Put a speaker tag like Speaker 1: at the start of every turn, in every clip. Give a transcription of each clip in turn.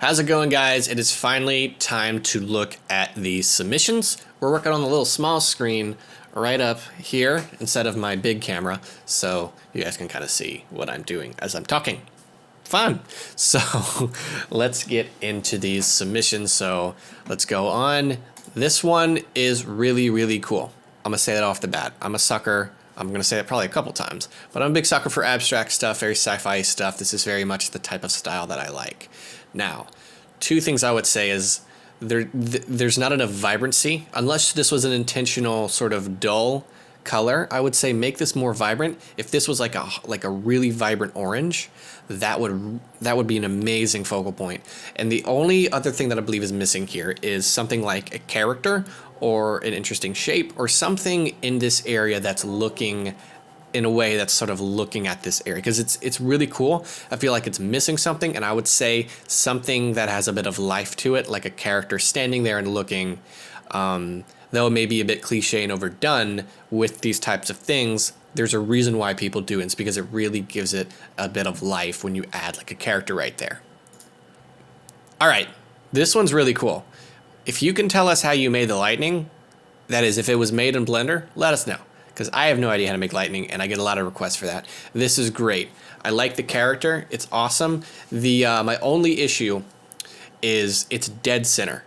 Speaker 1: How's it going, guys? It is finally time to look at the submissions. We're working on the little small screen right up here instead of my big camera, so you guys can kind of see what I'm doing as I'm talking. Fun. So let's get into these submissions. So let's go on. This one is really, really cool. I'm gonna say that off the bat. I'm a sucker. I'm going to say it probably a couple times, but I'm a big sucker for abstract stuff, very sci-fi stuff. This is very much the type of style that I like. Now, two things I would say is there's not enough vibrancy. Unless this was an intentional sort of dull color, I would say make this more vibrant. If this was like a really vibrant orange, that would be an amazing focal point. And the only other thing that I believe is missing here is something like a character or an interesting shape or something in this area that's looking in a way that's sort of looking at this area, because it's really cool. I feel like it's missing something, and I would say something that has a bit of life to it, like a character standing there and looking. Though it may be a bit cliche and overdone with these types of things, there's a reason why people do it. It's because it really gives it a bit of life when you add like a character right there. All right, this one's really cool. If you can tell us how you made the lightning, that is, if it was made in Blender, let us know, because I have no idea how to make lightning, and I get a lot of requests for that. This is great. I like the character. It's awesome. My only issue is it's dead center.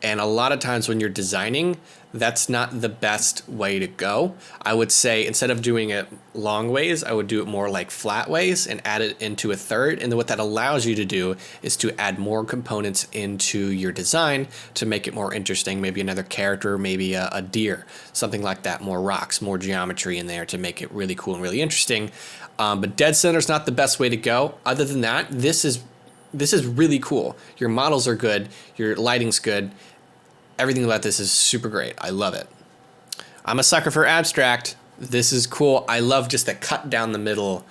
Speaker 1: And a lot of times when you're designing, that's not the best way to go. I would say instead of doing it long ways, I would do it more like flat ways and add it into a third. And then what that allows you to do is to add more components into your design to make it more interesting. Maybe another character, maybe a deer, something like that. More rocks, more geometry in there to make it really cool and really interesting. But dead center is not the best way to go. Other than that, this is really cool. Your models are good. Your lighting's good. Everything about this is super great. I love it. I'm a sucker for abstract. This is cool. I love just the cut down the middle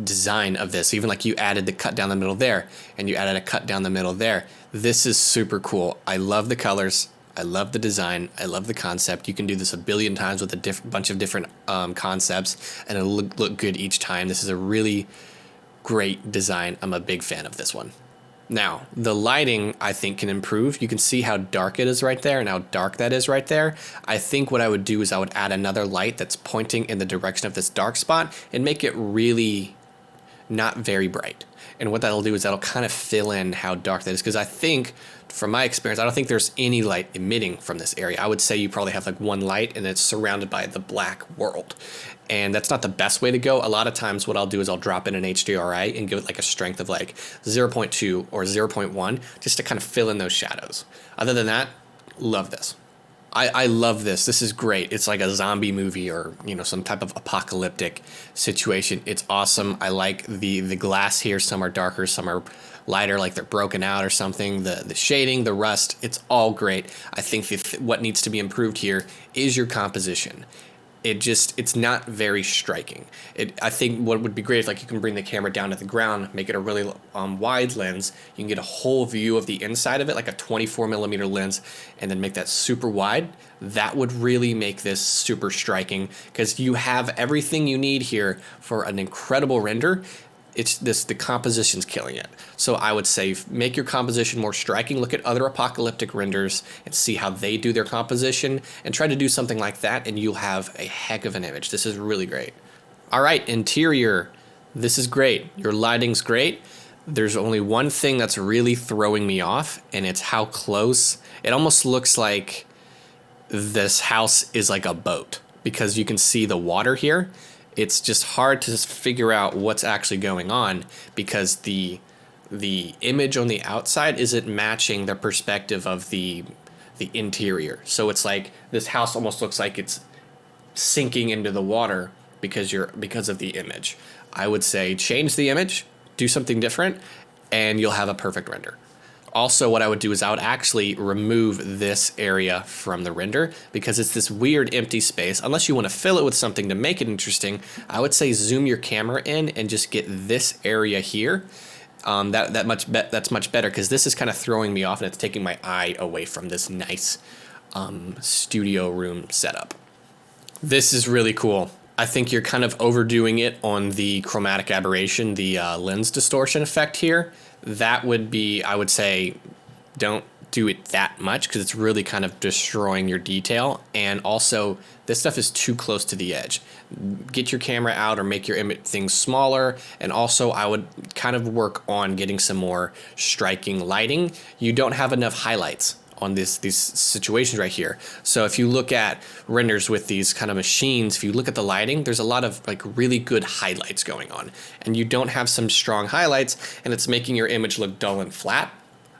Speaker 1: design of this. Even like you added the cut down the middle there, and you added a cut down the middle there. This is super cool. I love the colors. I love the design. I love the concept. You can do this a billion times with a bunch of different concepts, and it'll look good each time. This is a really great design. I'm a big fan of this one. Now, the lighting, I think, can improve. You can see how dark it is right there and how dark that is right there. I think what I would do is I would add another light that's pointing in the direction of this dark spot and make it really not very bright. And what that'll do is that'll kind of fill in how dark that is. Because I think, from my experience, I don't think there's any light emitting from this area. I would say you probably have like one light and it's surrounded by the black world. And that's not the best way to go. A lot of times what I'll do is I'll drop in an HDRI and give it like a strength of like 0.2 or 0.1 just to kind of fill in those shadows. Other than that, love this. I love this. This is great. It's like a zombie movie or, you know, some type of apocalyptic situation. It's awesome. I like the glass here. Some are darker, some are lighter, like they're broken out or something. The shading, the rust, it's all great. I think what needs to be improved here is your composition. It's not very striking. I think what would be great if like you can bring the camera down to the ground, make it a really wide lens. You can get a whole view of the inside of it, like a 24 millimeter lens, and then make that super wide. That would really make this super striking because you have everything you need here for an incredible render. The composition's killing it. So I would say make your composition more striking. Look at other apocalyptic renders and see how they do their composition and try to do something like that, and you'll have a heck of an image. This is really great. All right, interior. This is great. Your lighting's great. There's only one thing that's really throwing me off, and it's how close. It almost looks like this house is like a boat because you can see the water here. It's just hard to figure out what's actually going on because the image on the outside isn't matching the perspective of the interior. So it's like this house almost looks like it's sinking into the water because of the image. I would say change the image, do something different, and you'll have a perfect render. Also, what I would do is I would actually remove this area from the render because it's this weird empty space. Unless you want to fill it with something to make it interesting, I would say zoom your camera in and just get this area here. That's much better because this is kind of throwing me off and it's taking my eye away from this nice studio room setup. This is really cool. I think you're kind of overdoing it on the chromatic aberration, the lens distortion effect here. that would be, I would say, don't do it that much because it's really kind of destroying your detail. And also, this stuff is too close to the edge. Get your camera out or make your image things smaller. And also, I would kind of work on getting some more striking lighting. You don't have enough highlights on these situations right here. So if you look at renders with these kind of machines, if you look at the lighting, there's a lot of like really good highlights going on, and you don't have some strong highlights, and it's making your image look dull and flat.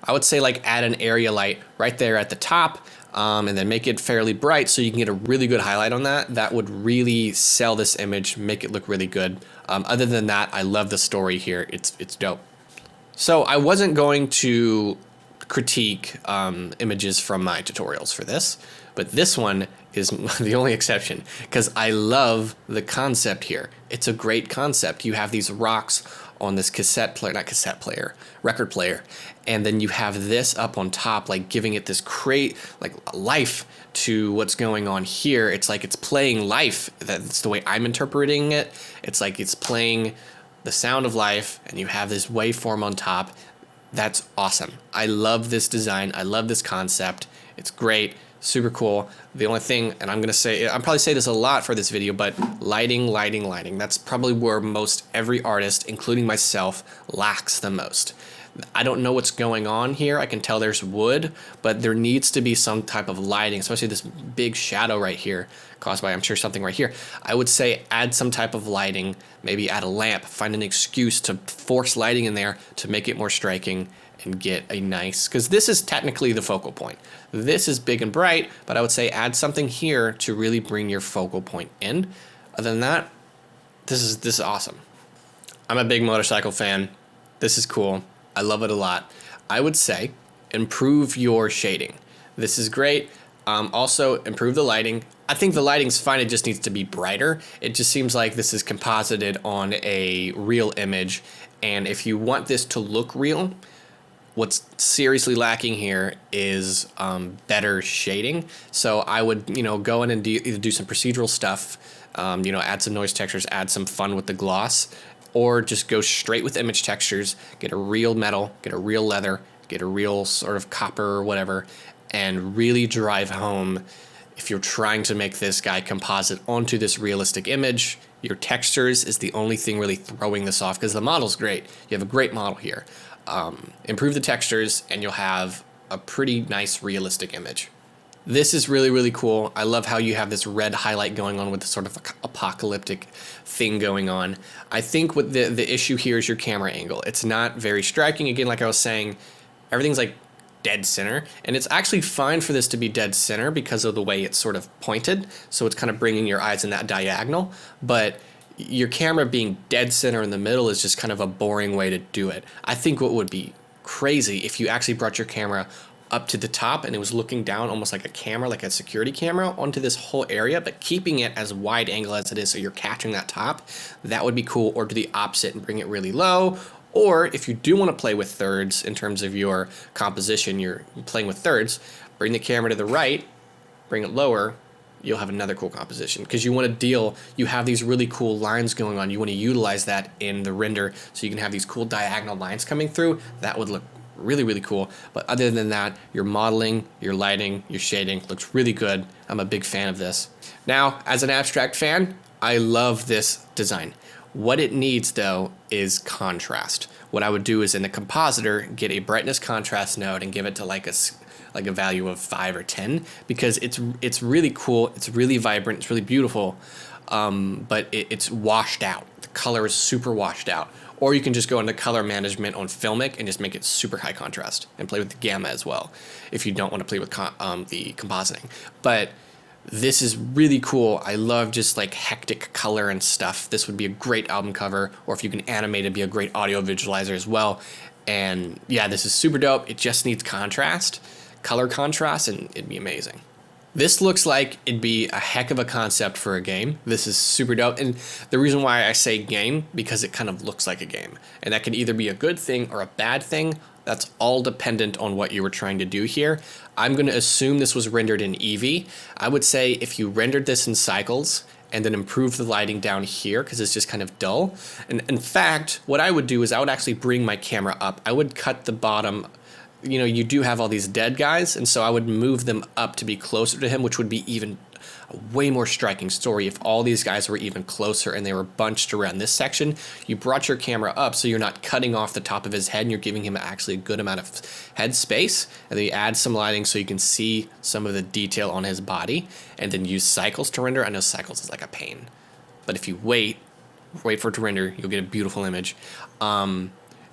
Speaker 1: I would say like add an area light right there at the top, and then make it fairly bright so you can get a really good highlight on that. That would really sell this image, make it look really good. Other than that, I love the story here. It's dope. So I wasn't going to critique images from my tutorials for this, but this one is the only exception because I love the concept here. It's a great concept. You have these rocks on this record player, and then you have this up on top, like giving it this life to what's going on here. It's like it's playing life. That's the way I'm interpreting it. It's like it's playing the sound of life, and you have this waveform on top. That's awesome. I love this design. I love this concept. It's great, super cool. The only thing, and I'm probably say this a lot for this video, but lighting. That's probably where most every artist, including myself, lacks the most. I don't know what's going on here. I can tell there's wood, but there needs to be some type of lighting, especially this big shadow right here caused by, I'm sure, something right here. I would say add some type of lighting, maybe add a lamp, find an excuse to force lighting in there to make it more striking and get a nice, because this is technically the focal point. This is big and bright, but I would say add something here to really bring your focal point in. Other than that, this is awesome. I'm a big motorcycle fan. This is cool. I love it a lot. I would say improve your shading. This is great. Also improve the lighting. I think the lighting's fine. It just needs to be brighter. It just seems like this is composited on a real image. And if you want this to look real, what's seriously lacking here is better shading. So I would, go in and either do some procedural stuff, add some noise textures, add some fun with the gloss, or just go straight with image textures, get a real metal, get a real leather, get a real sort of copper or whatever, and really drive home if you're trying to make this guy composite onto this realistic image. Your textures is the only thing really throwing this off because the model's great. You have a great model here. Improve the textures and you'll have a pretty nice realistic image. This is really, really cool. I love how you have this red highlight going on with this sort of apocalyptic thing going on. I think what the issue here is your camera angle. It's not very striking. Again, like I was saying, everything's like dead center, and it's actually fine for this to be dead center because of the way it's sort of pointed. So it's kind of bringing your eyes in that diagonal, but your camera being dead center in the middle is just kind of a boring way to do it. I think what would be crazy if you actually brought your camera up to the top and it was looking down almost like a camera, like a security camera onto this whole area, but keeping it as wide angle as it is so you're catching that top. That would be cool. Or do the opposite and bring it really low. Or if you do want to play with thirds in terms of your composition, you're playing with thirds, bring the camera to the right, bring it lower, you'll have another cool composition because you have these really cool lines going on. You want to utilize that in the render so you can have these cool diagonal lines coming through. That would look really, really cool. But other than that, your modeling, your lighting, your shading looks really good. I'm a big fan of this. Now, as an abstract fan, I love this design. What it needs, though, is contrast. What I would do is in the compositor, get a brightness contrast node and give it to like a value of 5 or 10 because it's really cool, it's really vibrant, it's really beautiful, but it's washed out. The color is super washed out. Or you can just go into color management on Filmic and just make it super high contrast and play with the gamma as well if you don't want to play with the compositing. But this is really cool. I love just like hectic color and stuff. This would be a great album cover, or if you can animate, it'd be a great audio visualizer as well. And yeah, this is super dope. It just needs contrast, color contrast, and it'd be amazing. This looks like it'd be a heck of a concept for a game. This is super dope. And the reason why I say game, because it kind of looks like a game. And that can either be a good thing or a bad thing. That's all dependent on what you were trying to do here. I'm going to assume this was rendered in Eevee. I would say if you rendered this in cycles and then improve the lighting down here because it's just kind of dull. And in fact, what I would do is I would actually bring my camera up. I would cut the bottom. You know, you do have all these dead guys, and so I would move them up to be closer to him, which would be even a way more striking story if all these guys were even closer and they were bunched around this section. You brought your camera up so you're not cutting off the top of his head and you're giving him actually a good amount of head space. And then you add some lighting so you can see some of the detail on his body, and then use cycles to render. I know cycles is like a pain, but if you wait for it to render, you'll get a beautiful image.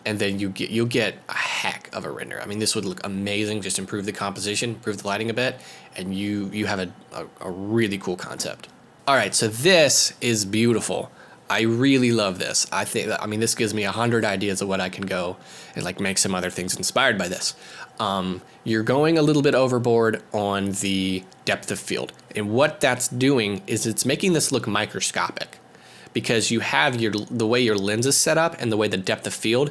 Speaker 1: And then you'll get a heck of a render. I mean, this would look amazing. Just improve the composition, improve the lighting a bit, and you have a really cool concept. All right, so this is beautiful. I really love this. I mean, this gives me 100 ideas of what I can go and like make some other things inspired by this. You're going a little bit overboard on the depth of field, and what that's doing is it's making this look microscopic. Because you have the way your lens is set up and the way the depth of field.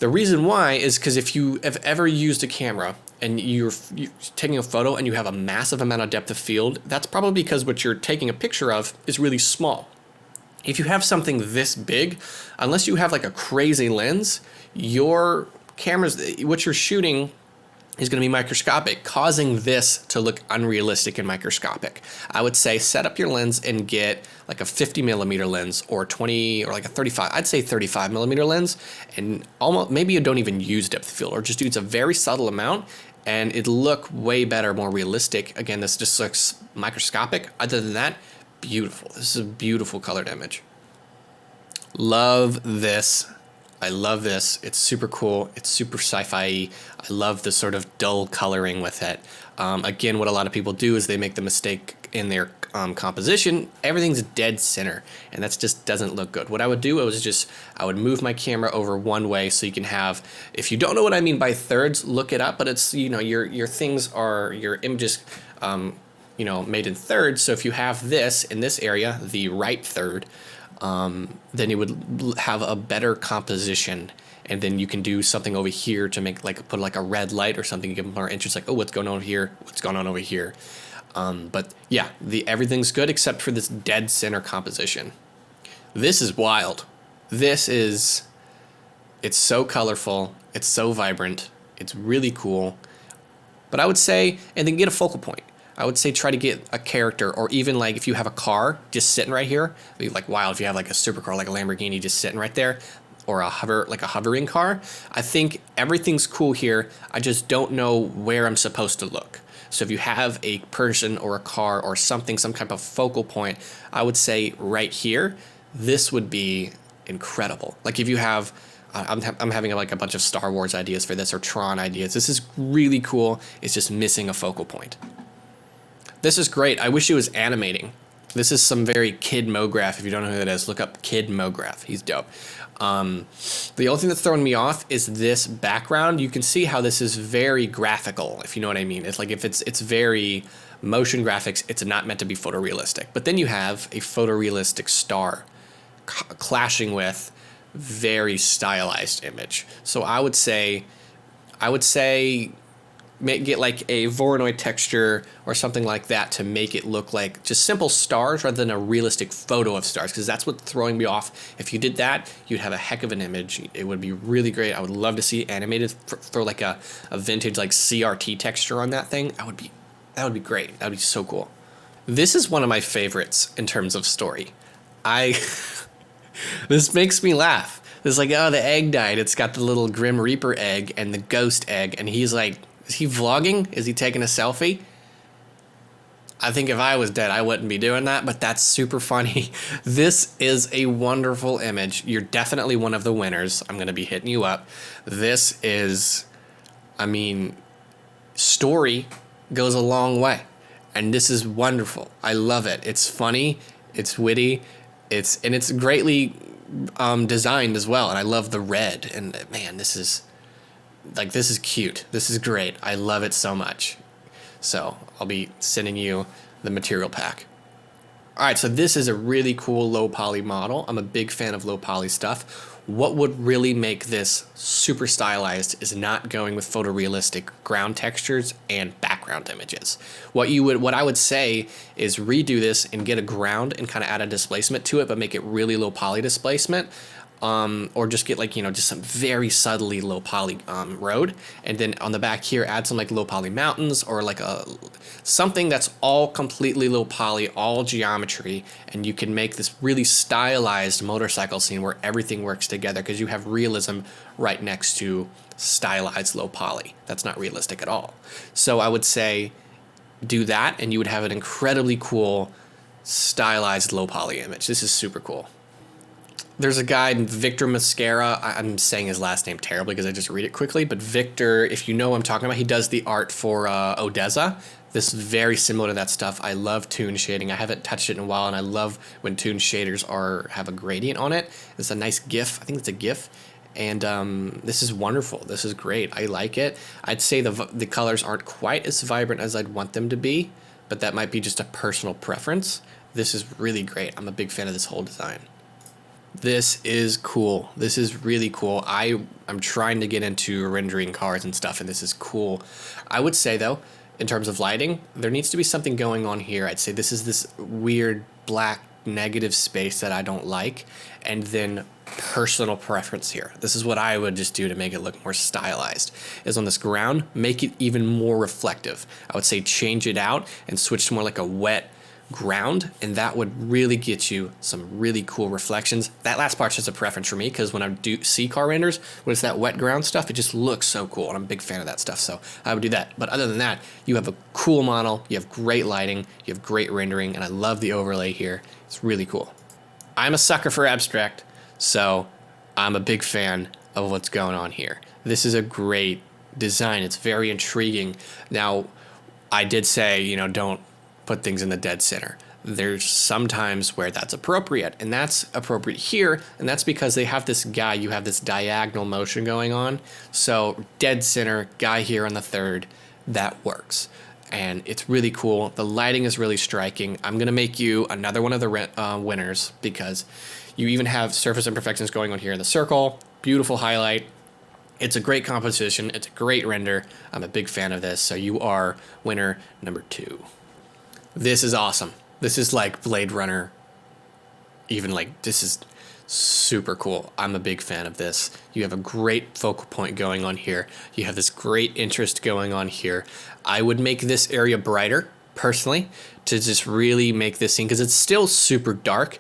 Speaker 1: The reason why is because if you have ever used a camera and you're taking a photo and you have a massive amount of depth of field, that's probably because what you're taking a picture of is really small. If you have something this big, unless you have like a crazy lens, your cameras, what you're shooting is going to be microscopic, causing this to look unrealistic and microscopic. I would say set up your lens and get like a 50 millimeter lens or 20 or like a 35, I'd say 35 millimeter lens, and almost maybe you don't even use depth of field or just use a very subtle amount and it'll look way better, more realistic. Again, this just looks microscopic. Other than that, beautiful. This is a beautiful colored image. Love this. I love this. It's super cool. It's super sci-fi. I love the sort of dull coloring with it. Again, what a lot of people do is they make the mistake in their composition. Everything's dead center, and that just doesn't look good. What I would do is I would move my camera over one way so you can have, if you don't know what I mean by thirds, look it up, but it's, you know, your things are, your images, you know, made in thirds. So if you have this in this area, the right third, then you would have a better composition, and then you can do something over here to make like put like a red light or something, give them more interest, like, oh, what's going on over here, what's going on over here. But yeah, everything's good except for this dead center composition. This is wild. It's so colorful, it's so vibrant, it's really cool. But I would say, and then get a focal point. I would say try to get a character, or even like if you have a car just sitting right here, like wow, if you have like a supercar, like a Lamborghini just sitting right there, or a hovering car. I think everything's cool here. I just don't know where I'm supposed to look. So if you have a person or a car or something, some type of focal point, I would say right here, this would be incredible. Like if you have, I'm having like a bunch of Star Wars ideas for this, or Tron ideas. This is really cool. It's just missing a focal point. This is great. I wish it was animating. This is some very Kid Mograph. If you don't know who that is, look up Kid Mograph. He's dope. The only thing that's throwing me off is this background. You can see how this is very graphical, if you know what I mean. It's like if it's very motion graphics, it's not meant to be photorealistic. But then you have a photorealistic star clashing with very stylized image. So I would say get like a Voronoi texture or something like that to make it look like just simple stars rather than a realistic photo of stars, because that's what's throwing me off. If you did that, you'd have a heck of an image. It would be really great. I would love to see animated, throw like a vintage like CRT texture on that thing. That would be great. That would be so cool. This is one of my favorites in terms of story. This makes me laugh. It's like, oh, the egg died. It's got the little Grim Reaper egg and the ghost egg, and he's like, is he vlogging? Is he taking a selfie? I think if I was dead, I wouldn't be doing that, but that's super funny. This is a wonderful image. You're definitely one of the winners. I'm going to be hitting you up. This is, I mean, story goes a long way, and this is wonderful. I love it. It's funny. It's witty. It's greatly designed as well, and I love the red. And man, this is cute. This is great. I love it so much. So I'll be sending you the material pack. All right, so this is a really cool low poly model. I'm a big fan of low poly stuff. what would really make this super stylized is not going with photorealistic ground textures and background images. What I would say is redo this and get a ground and kind of add a displacement to it, but make it really low poly displacement. Or just get like, just some very subtly low poly road, and then on the back here add some like low poly mountains, or like something that's all completely low poly, all geometry, and you can make this really stylized motorcycle scene where everything works together, because you have realism right next to stylized low poly. That's not realistic at all. So I would say do that, and you would have an incredibly cool stylized low poly image. This is super cool. There's a guy, Victor Mascara. I'm saying his last name terribly because I just read it quickly. But Victor, if you know what I'm talking about, he does the art for Odessa. This is very similar to that stuff. I love Toon shading. I haven't touched it in a while, and I love when Toon shaders have a gradient on it. It's a nice GIF. I think it's a GIF. And this is wonderful. This is great. I like it. I'd say the colors aren't quite as vibrant as I'd want them to be, but that might be just a personal preference. This is really great. I'm a big fan of this whole design. This is cool. This is really cool. I'm trying to get into rendering cars and stuff, and this is cool. I would say, though, in terms of lighting, there needs to be something going on here. I'd say this is this weird black negative space that I don't like, and then personal preference here. This is what I would just do to make it look more stylized, is on this ground, make it even more reflective. I would say change it out and switch to more like a wet ground, and that would really get you some really cool reflections. That last part's just a preference for me, because when I do see car renders, when it's that wet ground stuff, it just looks so cool, and I'm a big fan of that stuff, so I would do that. But other than that, you have a cool model, you have great lighting, you have great rendering, and I love the overlay here. It's really cool. I'm a sucker for abstract, so I'm a big fan of what's going on here. This is a great design. It's very intriguing. Now, I did say, don't put things in the dead center. There's sometimes where that's appropriate, and that's appropriate here, and that's because they have this guy, you have this diagonal motion going on, so dead center, guy here on the third, that works. And it's really cool. The lighting is really striking. I'm going to make you another one of the winners, because you even have surface imperfections going on here in the circle. Beautiful highlight. It's a great composition. It's a great render. I'm a big fan of this, so you are winner number 2. This is awesome. This is like Blade Runner. This is super cool. I'm a big fan of this. You have a great focal point going on here. You have this great interest going on here. I would make this area brighter, personally, to just really make this scene, because it's still super dark.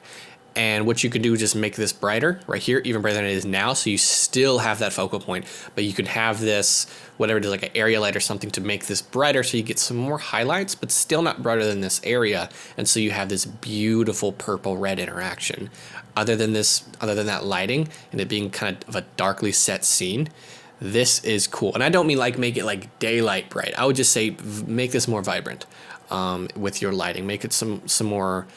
Speaker 1: And what you can do is just make this brighter right here, even brighter than it is now, so you still have that focal point, but you can have this, whatever it is, like an area light or something, to make this brighter so you get some more highlights, but still not brighter than this area, and so you have this beautiful purple-red interaction. Other than that lighting and it being kind of a darkly set scene, this is cool. And I don't mean make it like daylight bright. I would just say make this more vibrant with your lighting. Make it some more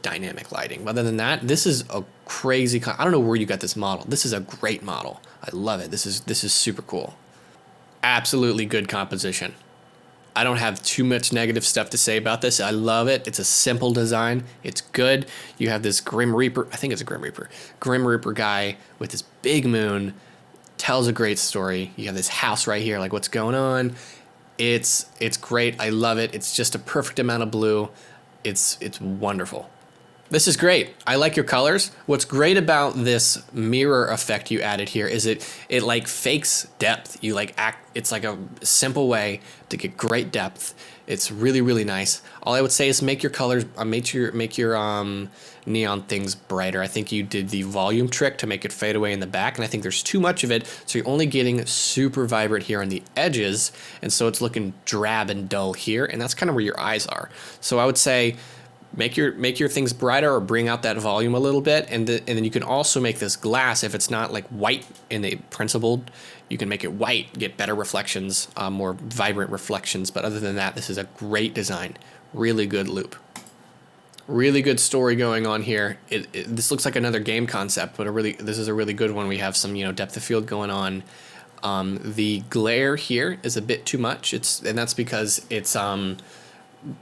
Speaker 1: dynamic lighting. Other than that, this is a crazy. I don't know where you got this model. This is a great model. I love it. This is super cool. Absolutely good composition. I don't have too much negative stuff to say about this. I love it. It's a simple design. It's good. You have this Grim Reaper. I think it's a Grim Reaper. Grim Reaper guy with this big moon. Tells a great story. You have this house right here. Like, what's going on? It's great. I love it. It's just a perfect amount of blue. It's wonderful. This is great. I like your colors. What's great about this mirror effect you added here is it like fakes depth. It's like a simple way to get great depth. It's really, really nice. All I would say is make your colors, make your neon things brighter. I think you did the volume trick to make it fade away in the back, and I think there's too much of it, so you're only getting super vibrant here on the edges, and so it's looking drab and dull here, and that's kind of where your eyes are. So I would say make your things brighter, or bring out that volume a little bit, and then you can also make this glass, if it's not like white in the principled, you can make it white, get better reflections, more vibrant reflections. But other than that, this is a great design. Really good loop. Really good story going on here. This looks like another game concept, but this is a really good one. We have some depth of field going on. The glare here is a bit too much. And that's because it's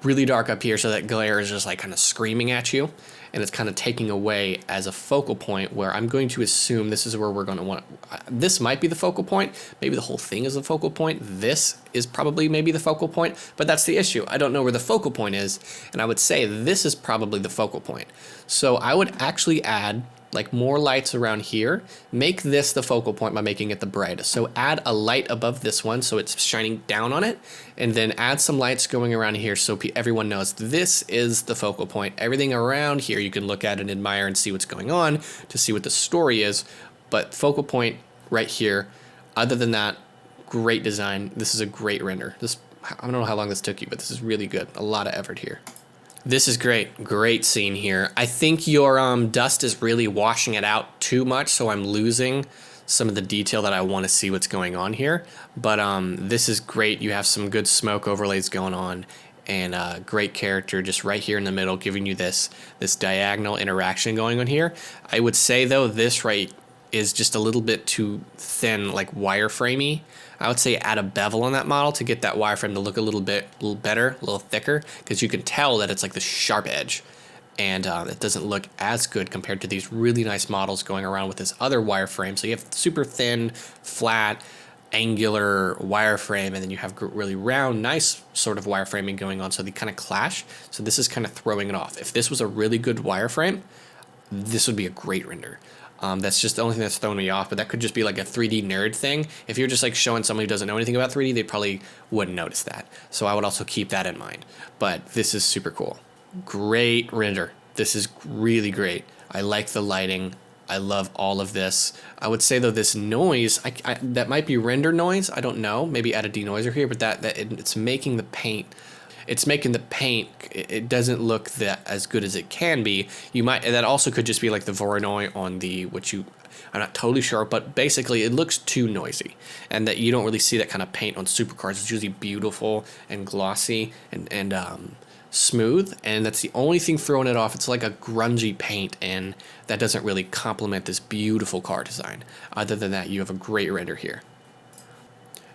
Speaker 1: really dark up here, so that glare is just like kind of screaming at you, and it's kind of taking away as a focal point, where I'm going to assume this is where we're going to want this might be the focal point. Maybe the whole thing is the focal point. This is probably maybe the focal point, but that's the issue. I don't know where the focal point is, and I would say this is probably the focal point. So I would actually add like more lights around here. Make this the focal point by making it the brightest. So add a light above this one so it's shining down on it, and then add some lights going around here so everyone knows this is the focal point. Everything around here you can look at and admire and see what's going on to see what the story is, but focal point right here. Other than that, great design. This is a great render. I don't know how long this took you, but this is really good. A lot of effort here. This is great. Great scene here. I think your dust is really washing it out too much, so I'm losing some of the detail that I want to see what's going on here. But this is great. You have some good smoke overlays going on, and great character just right here in the middle, giving you this diagonal interaction going on here. I would say, though, this right is just a little bit too thin, like wireframey. I would say add a bevel on that model to get that wireframe to look a little better, a little thicker, because you can tell that it's like the sharp edge, and it doesn't look as good compared to these really nice models going around with this other wireframe. So you have super thin, flat, angular wireframe, and then you have really round, nice sort of wireframing going on, so they kind of clash. So this is kind of throwing it off. If this was a really good wireframe, this would be a great render. That's just the only thing that's throwing me off, but that could just be like a 3D nerd thing. If you're just like showing somebody who doesn't know anything about 3D, they probably wouldn't notice that. So I would also keep that in mind. But this is super cool. Great render. This is really great. I like the lighting. I love all of this. I would say, though, this noise, that might be render noise. I don't know. Maybe add a denoiser here, but it's making the paint. It's making the paint, it doesn't look as good as it can be. That also could just be like the Voronoi on I'm not totally sure, but basically it looks too noisy, and that you don't really see that kind of paint on supercars. It's usually beautiful and glossy and smooth, and that's the only thing throwing it off. It's like a grungy paint, and that doesn't really complement this beautiful car design. Other than that, you have a great render here.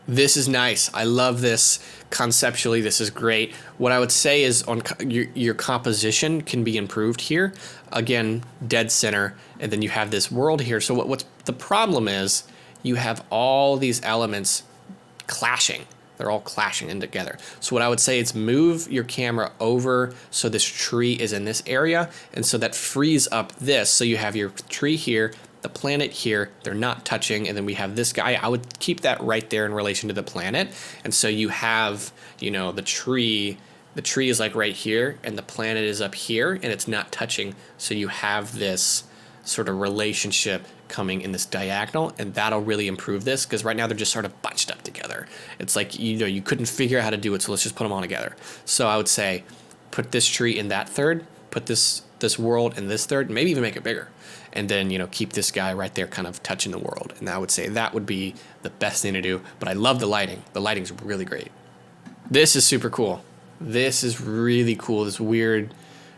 Speaker 1: This is nice. I love this. Conceptually, this is great. What I would say is on your composition can be improved here. Again, dead center, and then you have this world here. So what's the problem is you have all these elements clashing. They're all clashing in together. So what I would say is move your camera over so this tree is in this area, and so that frees up this. So you have your tree here, the planet here, they're not touching, and then we have this guy. I would keep that right there in relation to the planet, and so you have, the tree is like right here, and the planet is up here, and it's not touching, so you have this sort of relationship coming in this diagonal, and that'll really improve this, because right now they're just sort of bunched up together. It's like, you couldn't figure out how to do it, so let's just put them all together. So I would say put this tree in that third, put this world in this third, maybe even make it bigger. And then, keep this guy right there kind of touching the world. And I would say that would be the best thing to do. But I love the lighting. The lighting's really great. This is super cool. This is really cool. This weird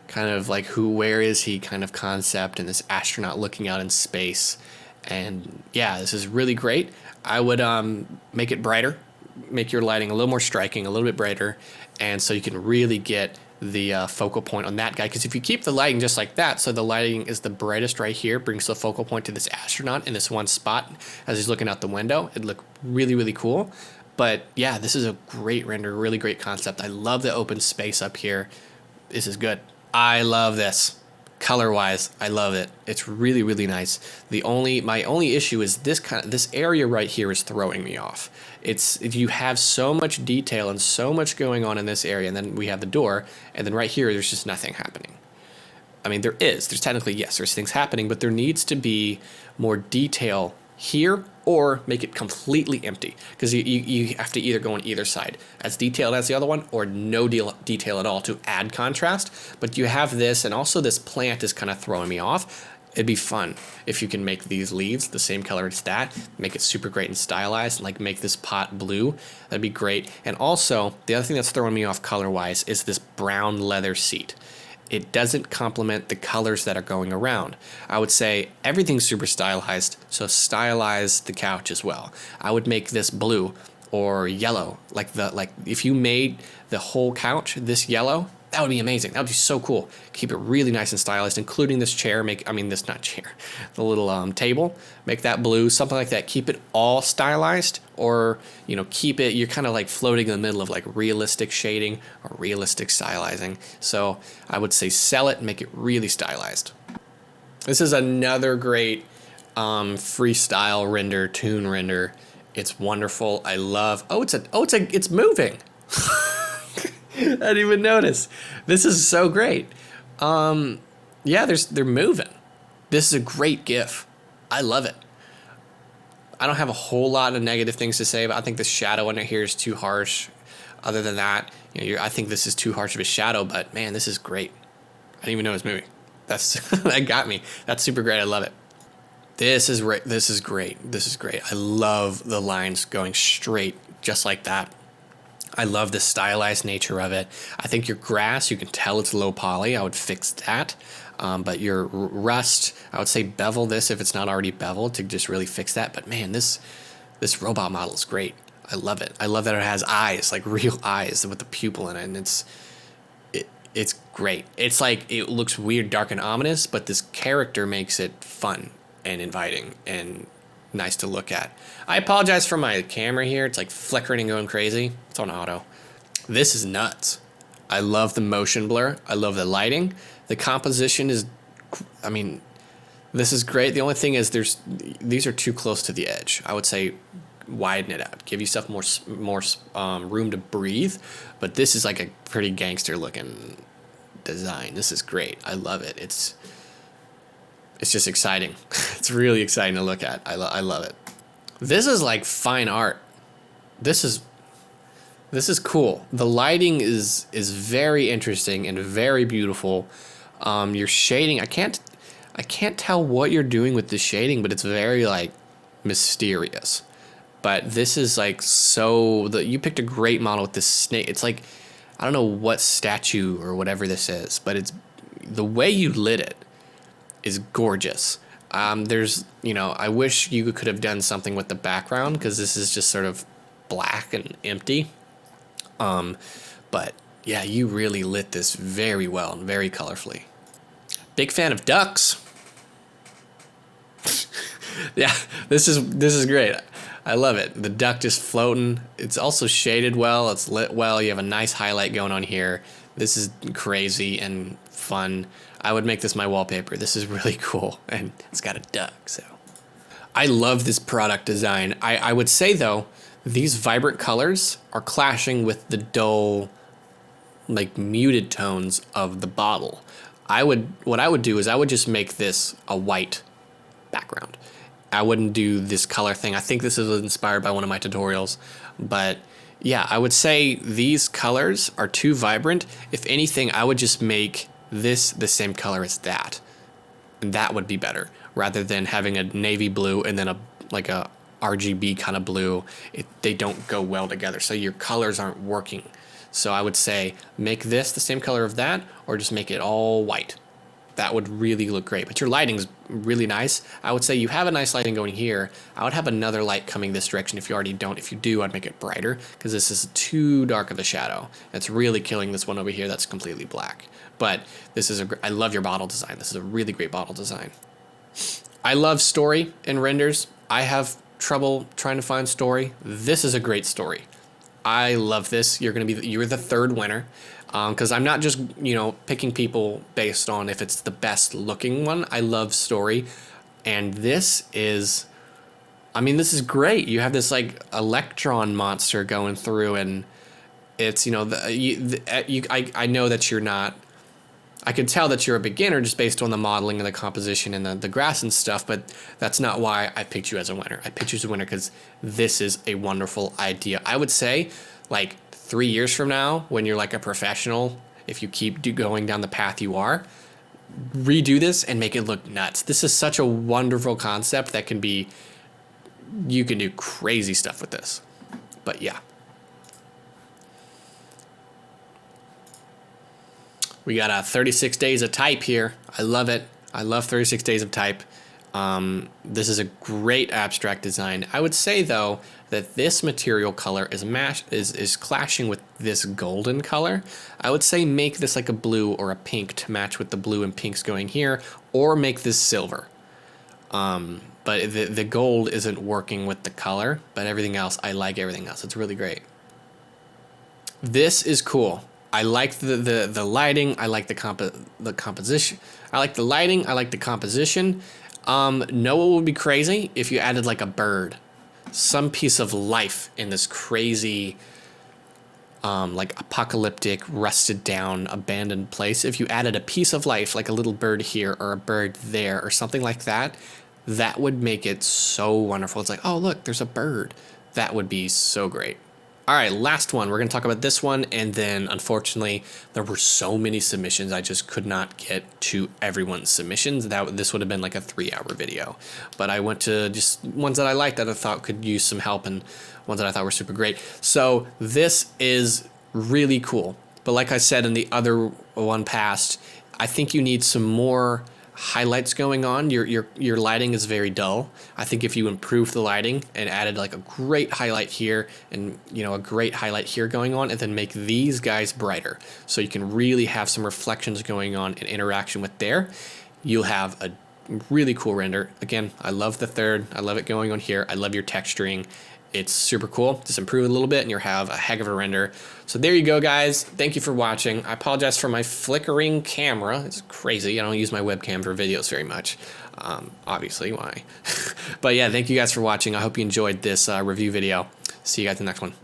Speaker 1: kind of like where is he kind of concept, and this astronaut looking out in space. And yeah, this is really great. I would make it brighter. Make your lighting a little more striking, a little bit brighter. And so you can really get the focal point on that guy, because if you keep the lighting just like that, so the lighting is the brightest right here, brings the focal point to this astronaut in this one spot as he's looking out the window, it'd look really, really cool. But yeah, this is a great render, really great concept. I love the open space up here. This is good. I love this. Color-wise, I love it. It's really, really nice. My only issue is this area right here is throwing me off. If you have so much detail and so much going on in this area, and then we have the door, and then right here there's just nothing happening. I mean, there's technically, yes, there's things happening, but there needs to be more detail here, or make it completely empty, because you have to either go on either side, as detailed as the other one, or no detail at all to add contrast. But you have this, and also this plant is kind of throwing me off. It'd be fun if you can make these leaves the same color as that, make it super great and stylized, like make this pot blue. That'd be great. And also, the other thing that's throwing me off color-wise is this brown leather seat. It doesn't complement the colors that are going around. I would say everything's super stylized, so stylize the couch as well. I would make this blue. or yellow. Like if you made the whole couch this yellow, that would be amazing. That would be so cool. Keep it really nice and stylized, including this chair. This not chair, the little table. Make that blue, something like that. Keep it all stylized, or keep it. You're kind of like floating in the middle of like realistic shading or realistic stylizing. So I would say sell it and make it really stylized. This is another great freestyle render, Toon render. It's wonderful. I love. It's moving. I didn't even notice. This is so great. Yeah, they're moving. This is a great GIF. I love it. I don't have a whole lot of negative things to say, but I think the shadow under here is too harsh. Other than that, I think this is too harsh of a shadow. But man, this is great. I didn't even know it was moving. That got me. That's super great. I love it. This is great. This is great. I love the lines going straight, just like that. I love the stylized nature of it. I think your grass, you can tell it's low poly. I would fix that. But your rust, I would say bevel this if it's not already beveled to just really fix that. But man, this robot model is great. I love it. I love that it has eyes, like real eyes with the pupil in it, and it's great. It's like it looks weird, dark, and ominous, but this character makes it fun and inviting and nice to look at. I apologize for my camera here. It's like flickering and going crazy. It's on auto. This is nuts. I love the motion blur. I love the lighting. The composition is, this is great. The only thing is these are too close to the edge. I would say widen it out. Give yourself more room to breathe. But this is like a pretty gangster looking design. This is great. I love it. It's just exciting. It's really exciting to look at. I love it. This is like fine art. This is cool. The lighting is very interesting and very beautiful. Your shading, I can't tell what you're doing with the shading, but it's very like mysterious. But this is like you picked a great model with this snake. It's like, I don't know what statue or whatever this is, but it's the way you lit it is gorgeous. I wish you could have done something with the background, because this is just sort of black and empty. But yeah, you really lit this very well and very colorfully. Big fan of ducks. Yeah, this is great. I love it. The duck just floating. It's also shaded well. It's lit well. You have a nice highlight going on here. This is crazy and fun. I would make this my wallpaper. This is really cool. And it's got a duck, so. I love this product design. I would say, though, these vibrant colors are clashing with the dull, like, muted tones of the bottle. What I would do is I would just make this a white background. I wouldn't do this color thing. I think this is inspired by one of my tutorials. But yeah, I would say these colors are too vibrant. If anything, I would just make this the same color as that. And that would be better, rather than having a navy blue and then a RGB kind of blue. They don't go well together, so your colors aren't working. So I would say make this the same color of that, or just make it all white. That would really look great. But your lighting's really nice. I would say you have a nice lighting going here. I would have another light coming this direction if you already don't. If you do, I'd make it brighter, because this is too dark of a shadow. It's really killing this one over here that's completely black. But this is I love your bottle design. This is a really great bottle design. I love story in renders. I have trouble trying to find story. This is a great story. I love this. You're the third winner. Because I'm not just, picking people based on if it's the best looking one. I love story. And this is great. You have this like electron monster going through, and it's, I know that you're not, I could tell that you're a beginner just based on the modeling and the composition and the grass and stuff, but that's not why I picked you as a winner. I picked you as a winner because this is a wonderful idea. I would say, like, 3 years from now, when you're like a professional, if you keep going down the path you are, redo this and make it look nuts. This is such a wonderful concept that you can do crazy stuff with this. But yeah. We got 36 days of type here. I love it. I love 36 days of type. This is a great abstract design. I would say, though, that this material color is clashing with this golden color. I would say make this like a blue or a pink to match with the blue and pinks going here, or make this silver. But the gold isn't working with the color, but everything else, I like everything else. It's really great. This is cool. I like the lighting. I like the composition. I like the lighting. I like the composition. Know what would be crazy? If you added like a bird, some piece of life in this crazy, like apocalyptic, rusted down, abandoned place. If you added a piece of life, like a little bird here or a bird there or something like that, that would make it so wonderful. It's like, oh, look, there's a bird. That would be so great. All right, last one. We're going to talk about this one, and then unfortunately, there were so many submissions, I just could not get to everyone's submissions. This would have been like a 3-hour video, but I went to just ones that I liked that I thought could use some help, and ones that I thought were super great. So this is really cool, but like I said in the other one past, I think you need some more highlights going on. Your lighting is very dull. I think if you improve the lighting and added like a great highlight here and a great highlight here going on, and then make these guys brighter so you can really have some reflections going on and interaction with there, you'll have a really cool render. Again, I love the third. I love it going on here. I love your texturing. It's super cool. Just improve it a little bit and you'll have a heck of a render. So there you go, guys. Thank you for watching. I apologize for my flickering camera. It's crazy. I don't use my webcam for videos very much. Obviously, why? But yeah, thank you guys for watching. I hope you enjoyed this review video. See you guys in the next one.